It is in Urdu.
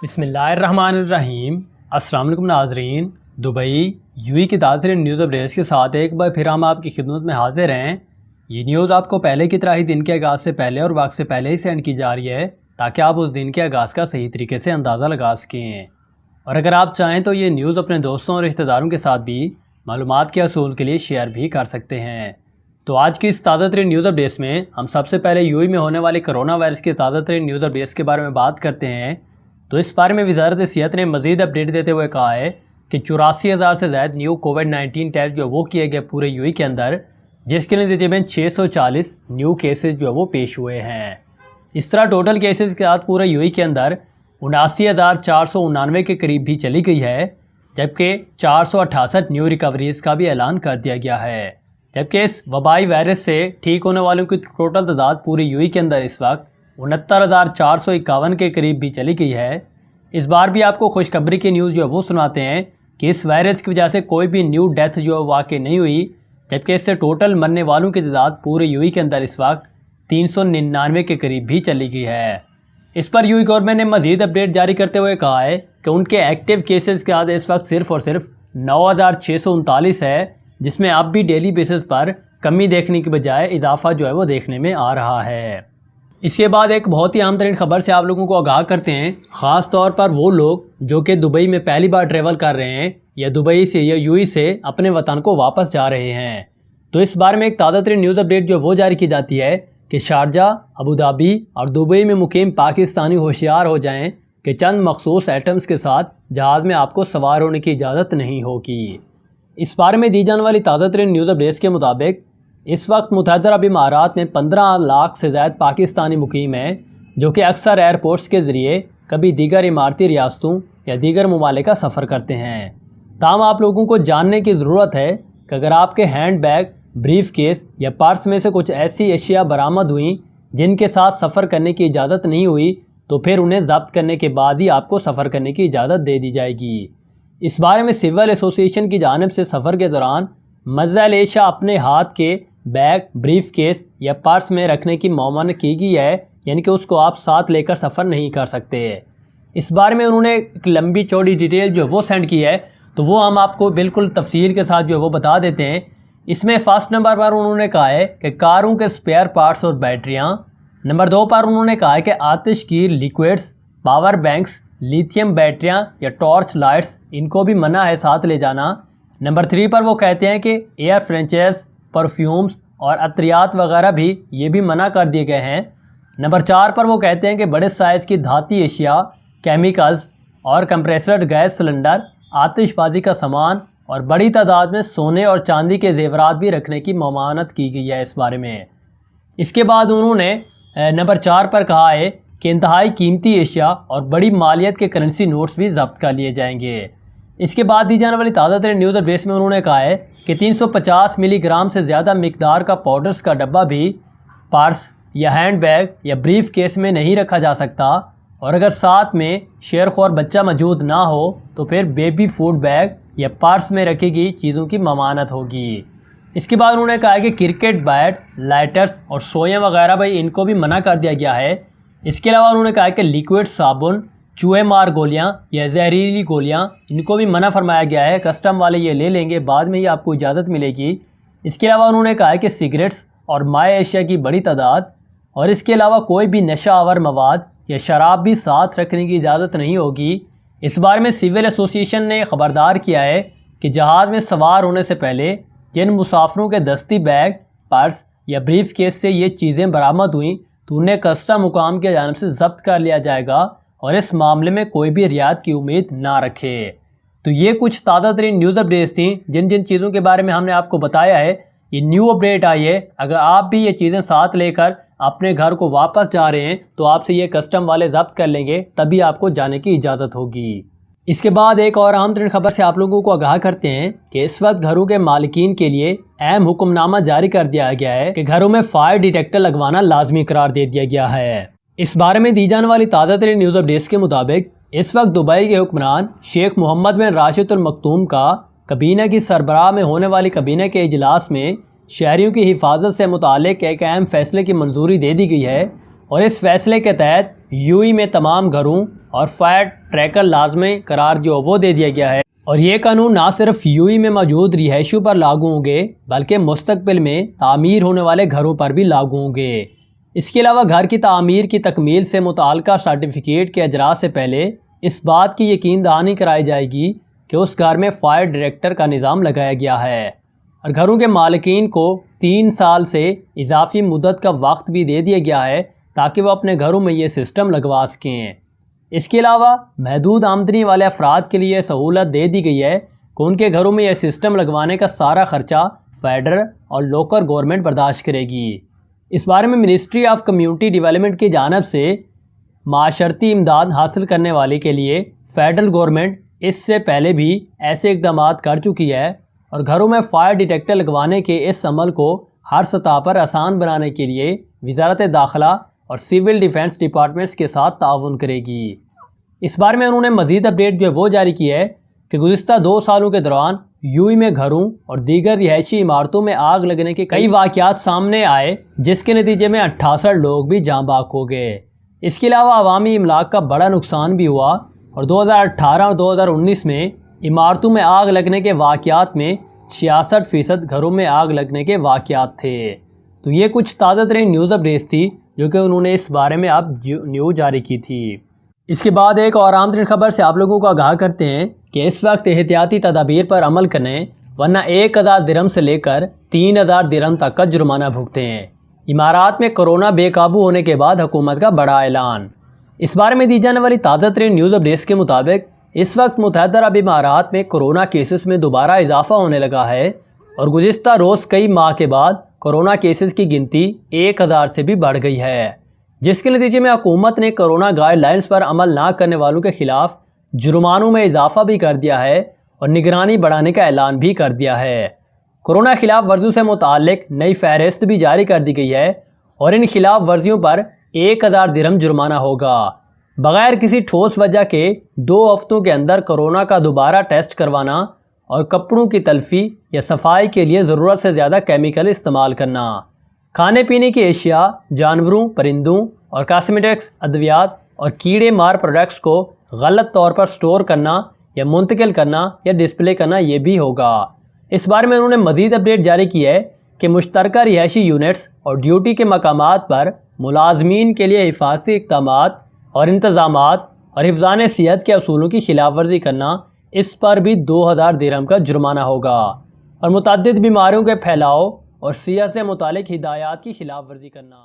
بسم اللہ الرحمن الرحیم۔ السلام علیکم ناظرین، دبئی یو کی تازہ ترین نیوز اپڈیٹس کے ساتھ ایک بار پھر ہم آپ کی خدمت میں حاضر ہیں۔ یہ نیوز آپ کو پہلے کی طرح ہی دن کے آغاز سے پہلے اور وقت سے پہلے ہی سینڈ کی جا رہی ہے تاکہ آپ اس دن کے آغاز کا صحیح طریقے سے اندازہ لگا سکیں، اور اگر آپ چاہیں تو یہ نیوز اپنے دوستوں اور رشتہ داروں کے ساتھ بھی معلومات کے حصول کے لیے شیئر بھی کر سکتے ہیں۔ تو آج کی اس تازہ ترین نیوز اپڈیٹس میں ہم سب سے پہلے یو میں ہونے والے کرونا وائرس کے تازہ ترین نیوز اپڈیٹس کے بارے میں بات کرتے ہیں۔ تو اس بارے میں وزارت صحت نے مزید اپڈیٹ دیتے ہوئے کہا ہے کہ 84,000 سے زائد نیو کووڈ-19 ٹیسٹ وہ کیے گئے پورے یو کے اندر، جس کے نتیجے میں 640 نیو کیسز وہ پیش ہوئے ہیں۔ اس طرح ٹوٹل کیسز کے ساتھ پورے یو کے اندر 79,499 کے قریب بھی چلی گئی ہے، جبکہ 468 نیو ریکوریز کا بھی اعلان کر دیا گیا ہے، جبکہ اس وبائی وائرس سے ٹھیک ہونے والوں کی ٹوٹل تعداد پوری یو کے اندر اس وقت 69,451 کے قریب بھی چلی گئی ہے۔ اس بار بھی آپ کو خوشخبری کی نیوز وہ سناتے ہیں کہ اس وائرس کی وجہ سے کوئی بھی نیو ڈیتھ واقع نہیں ہوئی، جبکہ اس سے ٹوٹل مرنے والوں کی تعداد پورے یو کے اندر اس وقت 399 کے قریب بھی چلی گئی ہے۔ اس پر یو گورنمنٹ نے مزید اپڈیٹ جاری کرتے ہوئے کہا ہے کہ ان کے ایکٹیو کیسز کی تعداد اس وقت صرف اور صرف 9,639 ہے، جس میں اب بھی ڈیلی بیسس پر کمی دیکھنے کی بجائے اضافہ وہ دیکھنے میں آ رہا ہے۔ اس کے بعد ایک بہت ہی عام ترین خبر سے آپ لوگوں کو آگاہ کرتے ہیں، خاص طور پر وہ لوگ جو کہ دبئی میں پہلی بار ٹریول کر رہے ہیں یا دبئی سے یا یو سے اپنے وطن کو واپس جا رہے ہیں۔ تو اس بارے میں ایک تازہ ترین نیوز اپڈیٹ وہ جاری کی جاتی ہے کہ شارجہ، ابوظہبی اور دبئی میں مقیم پاکستانی ہوشیار ہو جائیں کہ چند مخصوص آئٹمز کے ساتھ جہاز میں آپ کو سوار ہونے کی اجازت نہیں ہوگی۔ اس بارے میں دی جانے والی تازہ ترین نیوز اپڈیٹس کے مطابق اس وقت متحدہ عرب امارات میں 15 لاکھ سے زائد پاکستانی مقیم ہیں، جو کہ اکثر ایئرپورٹس کے ذریعے کبھی دیگر اماراتی ریاستوں یا دیگر ممالک کا سفر کرتے ہیں۔ تاہم آپ لوگوں کو جاننے کی ضرورت ہے کہ اگر آپ کے ہینڈ بیگ، بریف کیس یا پرس میں سے کچھ ایسی اشیاء برآمد ہوئیں جن کے ساتھ سفر کرنے کی اجازت نہیں ہوئی، تو پھر انہیں ضبط کرنے کے بعد ہی آپ کو سفر کرنے کی اجازت دے دی جائے گی۔ اس بارے میں سول ایسوسی ایشن کی جانب سے سفر کے دوران مزہ اشیاء اپنے ہاتھ کے بیگ، بریف کیس یا پرس میں رکھنے کی ممانعت کی گئی ہے، یعنی کہ اس کو آپ ساتھ لے کر سفر نہیں کر سکتے۔ اس بارے میں انہوں نے ایک لمبی چوڑی ڈیٹیل وہ سینڈ کی ہے، تو وہ ہم آپ کو بالکل تفصیل کے ساتھ وہ بتا دیتے ہیں۔ اس میں فرسٹ نمبر پر انہوں نے کہا ہے کہ کاروں کے سپیئر پارٹس اور بیٹریاں۔ نمبر 2 پر انہوں نے کہا ہے کہ آتش کی لیکوئڈز، پاور بینکس، لیتھیم بیٹریاں یا ٹارچ لائٹس، ان کو بھی منع ہے ساتھ لے جانا۔ نمبر 3 پر وہ کہتے ہیں کہ ایئر فرینچائز، پرفیومز اور عطریات وغیرہ بھی یہ بھی منع کر دیے گئے ہیں۔ نمبر 4 پر وہ کہتے ہیں کہ بڑے سائز کی دھاتی اشیاء، کیمیکلز اور کمپریسرڈ گیس سلنڈر، آتش بازی کا سامان اور بڑی تعداد میں سونے اور چاندی کے زیورات بھی رکھنے کی ممانعت کی گئی ہے اس بارے میں۔ اس کے بعد انہوں نے نمبر 4 پر کہا ہے کہ انتہائی قیمتی اشیاء اور بڑی مالیت کے کرنسی نوٹس بھی ضبط کر لیے جائیں گے۔ اس کے بعد دی جانے والی تازہ ترین نیوز اپڈیٹس میں انہوں نے کہا ہے کہ 350 ملی گرام سے زیادہ مقدار کا پاؤڈرز کا ڈبہ بھی پرس یا ہینڈ بیگ یا بریف کیس میں نہیں رکھا جا سکتا، اور اگر ساتھ میں شیر خوار بچہ موجود نہ ہو تو پھر بیبی فوڈ بیگ یا پرس میں رکھی گئی چیزوں کی ممانعت ہوگی۔ اس کے بعد انہوں نے کہا کہ کرکٹ بیٹ، لائٹرز اور سوئیاں وغیرہ ان کو بھی منع کر دیا گیا ہے۔ اس کے علاوہ انہوں نے کہا کہ لیکوئڈ صابن، چوہے مار گولیاں یا زہریلی گولیاں، ان کو بھی منع فرمایا گیا ہے، کسٹم والے یہ لے لیں گے، بعد میں ہی آپ کو اجازت ملے گی۔ اس کے علاوہ انہوں نے کہا کہ سگریٹس اور مائع اشیاء کی بڑی تعداد، اور اس کے علاوہ کوئی بھی نشہ آور مواد یا شراب بھی ساتھ رکھنے کی اجازت نہیں ہوگی۔ اس بارے میں سول ایسوسی ایشن نے خبردار کیا ہے کہ جہاز میں سوار ہونے سے پہلے جن مسافروں کے دستی بیگ، پرس یا بریف کیس سے یہ چیزیں برآمد ہوئیں تو انہیں کسٹم حکام کی جانب سے ضبط کر لیا جائے گا، اور اس معاملے میں کوئی بھی رعایت کی امید نہ رکھے۔ تو یہ کچھ تازہ ترین نیوز اپڈیٹس تھیں جن چیزوں کے بارے میں ہم نے آپ کو بتایا ہے۔ یہ نیو اپڈیٹ آئی ہے، اگر آپ بھی یہ چیزیں ساتھ لے کر اپنے گھر کو واپس جا رہے ہیں تو آپ سے یہ کسٹم والے ضبط کر لیں گے، تبھی آپ کو جانے کی اجازت ہوگی۔ اس کے بعد ایک اور اہم ترین خبر سے آپ لوگوں کو آگاہ کرتے ہیں کہ اس وقت گھروں کے مالکین کے لیے اہم حکم نامہ جاری کر دیا گیا ہے کہ گھروں میں فائر ڈیٹیکٹر لگوانا لازمی قرار دے دیا گیا ہے۔ اس بارے میں دی جانے والی تازہ ترین نیوز اپڈیٹس کے مطابق اس وقت دبئی کے حکمران شیخ محمد بن راشد المکتوم کا کابینہ کی سربراہ میں ہونے والی کابینہ کے اجلاس میں شہریوں کی حفاظت سے متعلق ایک اہم فیصلے کی منظوری دے دی گئی ہے، اور اس فیصلے کے تحت یوئی میں تمام گھروں اور فائر ٹریکر لازمی قرار وہ دے دیا گیا ہے، اور یہ قانون نہ صرف یوئی میں موجود رہائشیوں پر لاگو ہوں گے بلکہ مستقبل میں تعمیر ہونے والے گھروں پر بھی لاگو ہوں گے۔ اس کے علاوہ گھر کی تعمیر کی تکمیل سے متعلقہ سرٹیفکیٹ کے اجرا سے پہلے اس بات کی یقین دہانی کرائی جائے گی کہ اس گھر میں فائر ڈائریکٹر کا نظام لگایا گیا ہے، اور گھروں کے مالکین کو 3 سال سے اضافی مدت کا وقت بھی دے دیا گیا ہے تاکہ وہ اپنے گھروں میں یہ سسٹم لگوا سکیں۔ اس کے علاوہ محدود آمدنی والے افراد کے لیے سہولت دے دی گئی ہے کہ ان کے گھروں میں یہ سسٹم لگوانے کا سارا خرچہ فیڈرل اور لوکل گورنمنٹ برداشت کرے گی۔ اس بارے میں منسٹری آف کمیونٹی ڈیولپمنٹ کی جانب سے معاشرتی امداد حاصل کرنے والے کے لیے فیڈرل گورنمنٹ اس سے پہلے بھی ایسے اقدامات کر چکی ہے، اور گھروں میں فائر ڈیٹیکٹر لگوانے کے اس عمل کو ہر سطح پر آسان بنانے کے لیے وزارت داخلہ اور سول ڈیفنس ڈپارٹمنٹس کے ساتھ تعاون کرے گی۔ اس بارے میں انہوں نے مزید اپڈیٹ وہ جاری کی ہے کہ گزشتہ 2 سالوں کے دوران یوئی میں گھروں اور دیگر رہائشی عمارتوں میں آگ لگنے کے کئی واقعات سامنے آئے، جس کے نتیجے میں 68 لوگ بھی جاں بحق ہو گئے۔ اس کے علاوہ عوامی املاک کا بڑا نقصان بھی ہوا، اور 2018 اور 2019 میں عمارتوں میں آگ لگنے کے واقعات میں 66% گھروں میں آگ لگنے کے واقعات تھے۔ تو یہ کچھ تازہ ترین نیوز اپڈیٹس تھی جو کہ انہوں نے اس بارے میں نیوز جاری کی تھی۔ اس کے بعد ایک اور عام ترین خبر سے آپ لوگوں کو آگاہ کرتے ہیں کہ اس وقت احتیاطی تدابیر پر عمل کریں ورنہ 1000 درہم سے لے کر 3000 درہم تک کا جرمانہ بھگتے ہیں۔ امارات میں کورونا بے قابو ہونے کے بعد حکومت کا بڑا اعلان۔ اس بارے میں دی جانے والی تازہ ترین نیوز اپڈیٹس کے مطابق اس وقت متحدہ عرب امارات میں کورونا کیسز میں دوبارہ اضافہ ہونے لگا ہے، اور گزشتہ روز کئی ماہ کے بعد کورونا کیسز کی گنتی 1000 سے بھی بڑھ گئی ہے، جس کے نتیجے میں حکومت نے کورونا گائیڈ لائنز پر عمل نہ کرنے والوں کے خلاف جرمانوں میں اضافہ بھی کر دیا ہے اور نگرانی بڑھانے کا اعلان بھی کر دیا ہے۔ کورونا خلاف ورزیوں سے متعلق نئی فہرست بھی جاری کر دی گئی ہے، اور ان خلاف ورزیوں پر 1000 درہم جرمانہ ہوگا۔ بغیر کسی ٹھوس وجہ کے 2 ہفتوں کے اندر کورونا کا دوبارہ ٹیسٹ کروانا، اور کپڑوں کی تلفی یا صفائی کے لیے ضرورت سے زیادہ کیمیکل استعمال کرنا، کھانے پینے کی اشیاء، جانوروں، پرندوں اور کاسمیٹکس، ادویات اور کیڑے مار پروڈکٹس کو غلط طور پر سٹور کرنا یا منتقل کرنا یا ڈسپلے کرنا یہ بھی ہوگا۔ اس بارے میں انہوں نے مزید اپڈیٹ جاری کی ہے کہ مشترکہ رہائشی یونٹس اور ڈیوٹی کے مقامات پر ملازمین کے لیے حفاظتی اقدامات اور انتظامات اور حفظان صحت کے اصولوں کی خلاف ورزی کرنا، اس پر بھی 2000 درہم کا جرمانہ ہوگا، اور متعدد بیماریوں کے پھیلاؤ اور صحت سے متعلق ہدایات کی خلاف ورزی کرنا۔